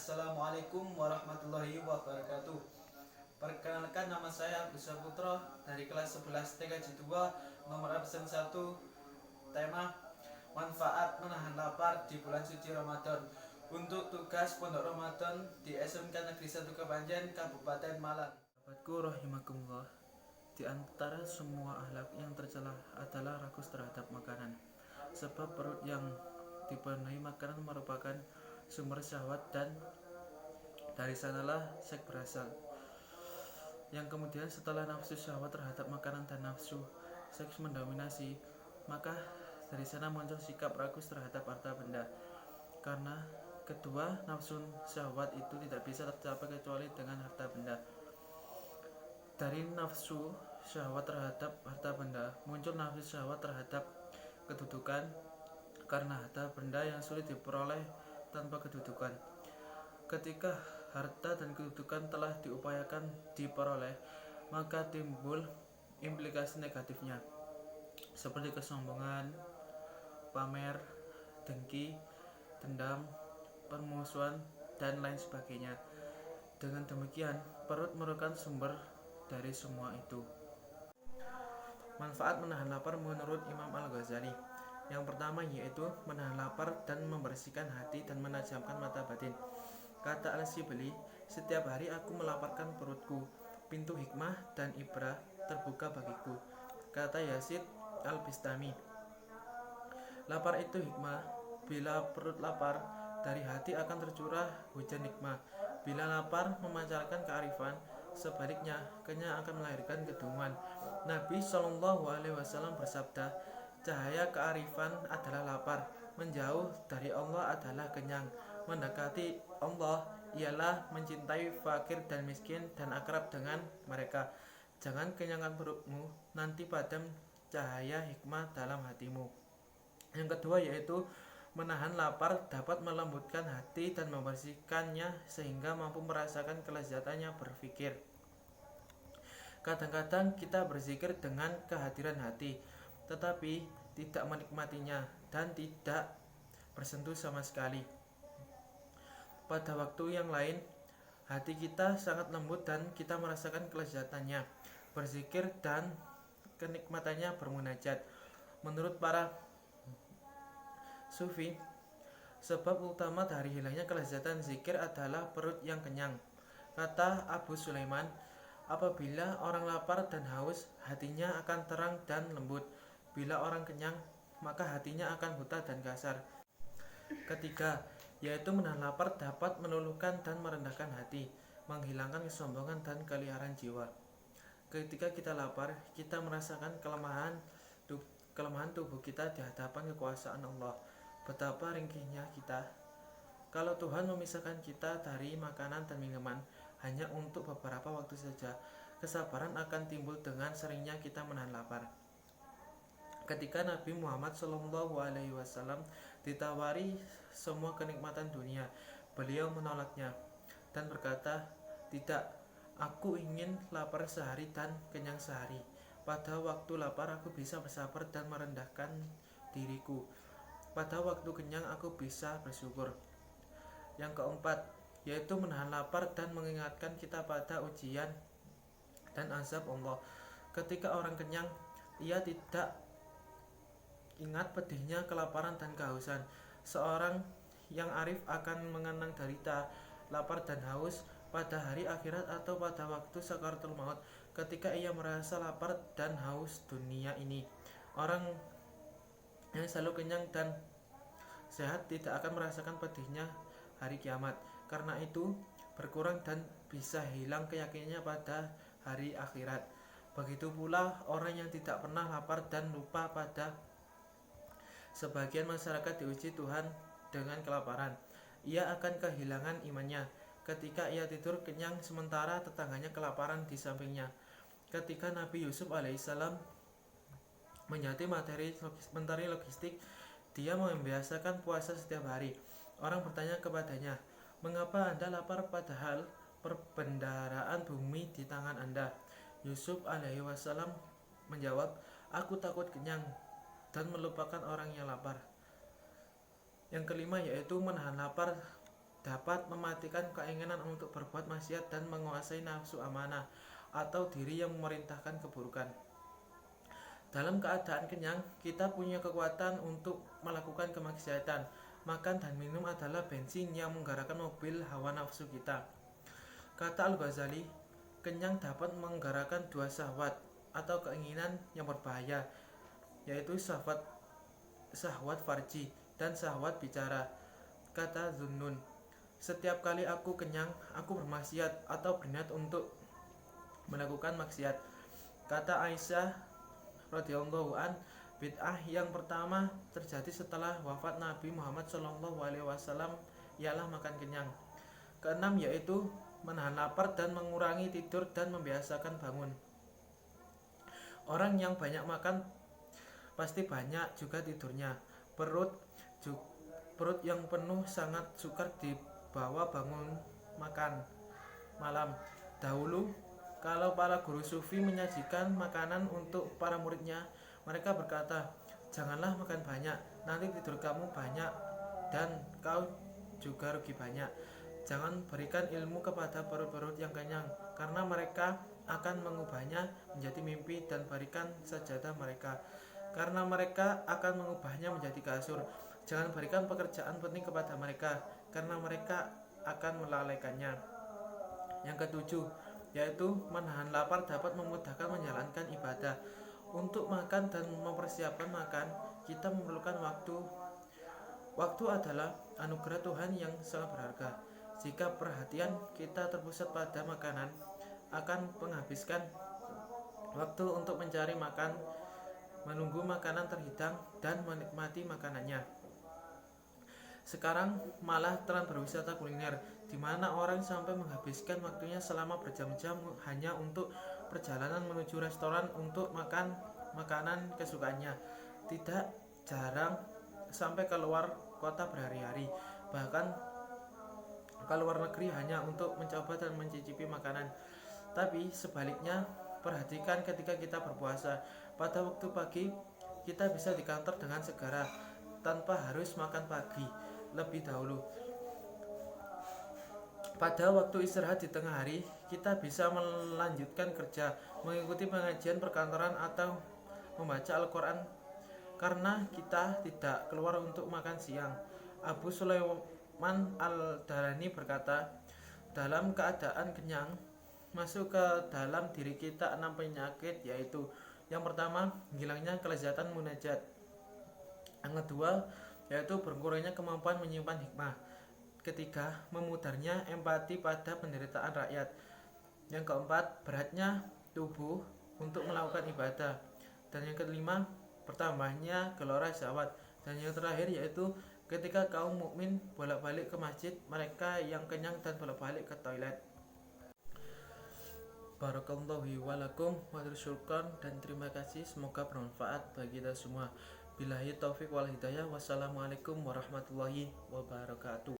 Assalamualaikum warahmatullahi wabarakatuh. Perkenalkan, nama saya Agus Saputra dari kelas 11 TKJ 2 nomor absen 1, tema manfaat menahan lapar di bulan suci Ramadan. Untuk tugas Pondok Ramadan di SMK Negeri 1 Kepanjen, Kabupaten Malang. Sahabatku rahimakumullah, di antara semua akhlak yang tercela adalah rakus terhadap makanan. Sebab perut yang dipenuhi makanan merupakan sumber syahwat dan dari sanalah seks berasal. Yang kemudian setelah nafsu syahwat terhadap makanan dan nafsu seks mendominasi, maka dari sana muncul sikap rakus terhadap harta benda. Karena kedua nafsu syahwat itu tidak bisa tercapai kecuali dengan harta benda. Dari nafsu syahwat terhadap harta benda muncul nafsu syahwat terhadap kedudukan, karena harta benda yang sulit diperoleh tanpa kedudukan. Ketika harta dan kedudukan telah diupayakan diperoleh, maka timbul implikasi negatifnya, seperti kesombongan, pamer, dengki, dendam, permusuhan, dan lain sebagainya. Dengan demikian, perut merupakan sumber dari semua itu. Manfaat menahan lapar menurut Imam Al-Ghazali. Yang pertama yaitu menahan lapar dan membersihkan hati dan menajamkan mata batin. Kata Al-Shibli, setiap hari aku melaparkan perutku, pintu hikmah dan ibrah terbuka bagiku. Kata Yazid Al-Bistami, lapar itu hikmah. Bila perut lapar, dari hati akan tercurah hujan hikmah. Bila lapar memancarkan kearifan, sebaliknya kenyang akan melahirkan kedunguan. Nabi SAW bersabda, cahaya kearifan adalah lapar, menjauh dari Allah adalah kenyang, mendekati Allah ialah mencintai fakir dan miskin dan akrab dengan mereka. Jangan kenyangkan perutmu, nanti padam cahaya hikmah dalam hatimu. Yang kedua yaitu menahan lapar dapat melembutkan hati dan membersihkannya sehingga mampu merasakan kelezatannya berpikir. Kadang-kadang kita berzikir dengan kehadiran hati, tetapi tidak menikmatinya dan tidak bersentuh sama sekali. Pada waktu yang lain, hati kita sangat lembut dan kita merasakan kelezatannya berzikir dan kenikmatannya bermunajat. Menurut para sufi, sebab utama dari hilangnya kelezatan zikir adalah perut yang kenyang. Kata Abu Sulaiman, apabila orang lapar dan haus, hatinya akan terang dan lembut. Bila orang kenyang, maka hatinya akan buta dan kasar. Ketiga, yaitu menahan lapar dapat meluluhkan dan merendahkan hati, menghilangkan kesombongan dan keliharan jiwa. Ketika kita lapar, kita merasakan kelemahan tubuh kita di hadapan kekuasaan Allah. Betapa ringkihnya kita kalau Tuhan memisahkan kita dari makanan dan minuman hanya untuk beberapa waktu saja. Kesabaran akan timbul dengan seringnya kita menahan lapar. Ketika Nabi Muhammad SAW ditawari semua kenikmatan dunia, beliau menolaknya dan berkata, tidak, aku ingin lapar sehari dan kenyang sehari. Pada waktu lapar aku bisa bersabar dan merendahkan diriku. Pada waktu kenyang aku bisa bersyukur. Yang keempat, yaitu menahan lapar dan mengingatkan kita pada ujian dan azab Allah. Ketika orang kenyang, ia tidak ingat pedihnya kelaparan dan kehausan. Seorang yang arif akan mengenang derita, lapar dan haus pada hari akhirat atau pada waktu sakaratul maut, ketika ia merasa lapar dan haus dunia ini. Orang yang selalu kenyang dan sehat tidak akan merasakan pedihnya hari kiamat. Karena itu berkurang dan bisa hilang keyakinannya pada hari akhirat. Begitu pula orang yang tidak pernah lapar dan lupa pada sebagian masyarakat diuji Tuhan dengan kelaparan. Ia akan kehilangan imannya ketika ia tidur kenyang sementara tetangganya kelaparan di sampingnya. Ketika Nabi Yusuf alaihissalam menjadi menteri logistik, dia membiasakan puasa setiap hari. Orang bertanya kepadanya, mengapa Anda lapar padahal perbendaharaan bumi di tangan Anda? Yusuf alaihissalam menjawab, aku takut kenyang dan melupakan orang yang lapar. Yang kelima yaitu menahan lapar dapat mematikan keinginan untuk berbuat maksiat dan menguasai nafsu amanah atau diri yang memerintahkan keburukan. Dalam keadaan kenyang, kita punya kekuatan untuk melakukan kemaksiatan. Makan dan minum adalah bensin yang menggerakkan mobil hawa nafsu kita. Kata Al-Ghazali, kenyang dapat menggerakkan dua syahwat atau keinginan yang berbahaya, yaitu syahwat farji dan syahwat bicara. Kata Zunnun, setiap kali aku kenyang, aku bermaksiat atau berniat untuk melakukan maksiat. Kata Aisyah radhiyallahu an, bid'ah yang pertama terjadi setelah wafat Nabi Muhammad SAW ialah makan kenyang. Keenam yaitu menahan lapar dan mengurangi tidur dan membiasakan bangun. Orang yang banyak makan pasti banyak juga tidurnya. Perut yang penuh sangat sukar dibawa bangun makan malam. Dahulu, kalau para guru sufi menyajikan makanan untuk para muridnya, mereka berkata, janganlah makan banyak, nanti tidur kamu banyak dan kau juga rugi banyak. Jangan berikan ilmu kepada perut-perut yang kenyang, karena mereka akan mengubahnya menjadi mimpi, dan berikan sajadah mereka, karena mereka akan mengubahnya menjadi kasur. Jangan berikan pekerjaan penting kepada mereka, karena mereka akan melalaikannya. Yang ketujuh, yaitu menahan lapar dapat memudahkan menjalankan ibadah. Untuk makan dan mempersiapkan makan, kita memerlukan waktu. Waktu adalah anugerah Tuhan yang sangat berharga. Jika perhatian kita terpusat pada makanan, akan menghabiskan waktu untuk mencari makan, menunggu makanan terhidang, dan menikmati makanannya. Sekarang malah tren berwisata kuliner, di mana orang sampai menghabiskan waktunya selama berjam-jam hanya untuk perjalanan menuju restoran untuk makan makanan kesukaannya. Tidak jarang sampai keluar kota berhari-hari, bahkan ke luar negeri hanya untuk mencoba dan mencicipi makanan. Tapi sebaliknya, perhatikan ketika kita berpuasa. Pada waktu pagi, kita bisa di kantor dengan segera, tanpa harus makan pagi lebih dahulu. Pada waktu istirahat di tengah hari, kita bisa melanjutkan kerja, mengikuti pengajian perkantoran, atau membaca Al-Quran, karena kita tidak keluar untuk makan siang. Abu Sulaiman Al-Darani berkata, dalam keadaan kenyang, masuk ke dalam diri kita 6 penyakit, yaitu yang pertama, hilangnya kelezatan munajat. Yang kedua, yaitu berkurangnya kemampuan menyimpan hikmah. Ketiga, memudarnya empati pada penderitaan rakyat. Yang keempat, beratnya tubuh untuk melakukan ibadah. Dan yang kelima, bertambahnya gelora syahwat. Dan yang terakhir yaitu ketika kaum mukmin bolak-balik ke masjid, mereka yang kenyang dan bolak-balik ke toilet. Barakallahu walakum wa syukran, dan terima kasih, semoga bermanfaat bagi kita semua. Billahi taufik wal hidayah. Wassalamualaikum warahmatullahi wabarakatuh.